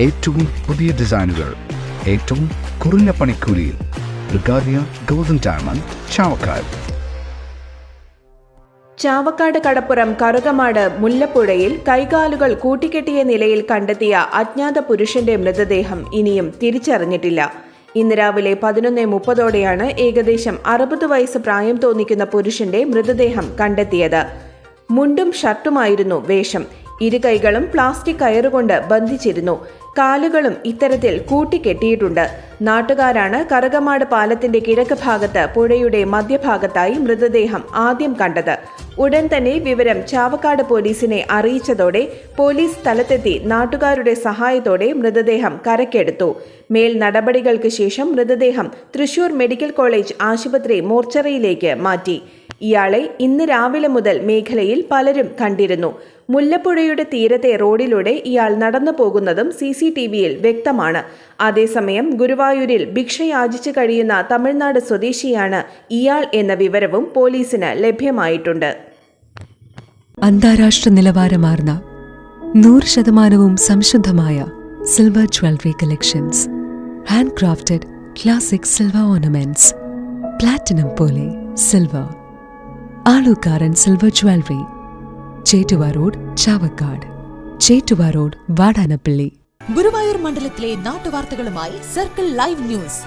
ഏറ്റവും പുതിയ ഡിസൈനുകൾ ഏറ്റവും കുറഞ്ഞ പണിക്കൂലിയിൽ. ബ്രിഗാദിയ ഗോൾഡൻ ഡയമണ്ട്, ചാവക്കാട്. ചാവക്കാട് കടപ്പുറം കറുകമാട് മുല്ലപ്പുഴയിൽ കൈകാലുകൾ കൂട്ടിക്കെട്ടിയ നിലയിൽ കണ്ടെത്തിയ അജ്ഞാത പുരുഷന്റെ മൃതദേഹം ഇനിയും തിരിച്ചറിഞ്ഞിട്ടില്ല. ഇന്ന് രാവിലെ 11:30 ഏകദേശം 60 വയസ്സ് പ്രായം തോന്നിക്കുന്ന പുരുഷന്റെ മൃതദേഹം കണ്ടെത്തിയത്. മുണ്ടും ഷർട്ടുമായിരുന്നു വേഷം. ഇരു കൈകളും പ്ലാസ്റ്റിക് കയറുകൊണ്ട് ബന്ധിച്ചിരുന്നു. കാലുകളും ഇത്തരത്തിൽ കൂട്ടിക്കെട്ടിയിട്ടുണ്ട്. നാട്ടുകാരാണ് കറുകമാട് പാലത്തിന്റെ കിഴക്ക് ഭാഗത്ത് പുഴയുടെ മധ്യഭാഗത്തായി മൃതദേഹം ആദ്യം കണ്ടത്. ഉടൻ തന്നെ വിവരം ചാവക്കാട് പോലീസിനെ അറിയിച്ചതോടെ പോലീസ് സ്ഥലത്തെത്തി നാട്ടുകാരുടെ സഹായത്തോടെ മൃതദേഹം കരക്കെടുത്തു. മേൽ നടപടികൾക്ക് ശേഷം മൃതദേഹം തൃശൂർ മെഡിക്കൽ കോളേജ് ആശുപത്രി മോർച്ചറിയിലേക്ക് മാറ്റി. ഇയാളെ ഇന്ന് രാവിലെ മുതൽ മേഖലയിൽ പലരും കണ്ടിരുന്നു. മുല്ലപ്പുഴയുടെ തീരത്തെ റോഡിലൂടെ ഇയാൾ നടന്നു പോകുന്നതും CCTVയിൽ വ്യക്തമാണ്. അതേസമയം ഗുരുവായൂരിൽ ഭിക്ഷയാചിച്ച് കഴിയുന്ന തമിഴ്നാട് സ്വദേശിയാണ് ഇയാൾ എന്ന വിവരവും പോലീസിന് ലഭ്യമായിട്ടുണ്ട്. അന്താരാഷ്ട്ര നിലവാരമാർന്ന 100% സംശുദ്ധമായ silver jewellery collections. Hand crafted classic silver ornaments. Platinum പോലെ silver. Alukkaran silver jewellery, Chettuva road, Chavakkad. Chettuva road, Vadanappally. Guruvayur മണ്ഡലത്തിലെ നാട്ടുവാർത്തകളുമായി സർക്കിൾ ലൈവ് ന്യൂസ്.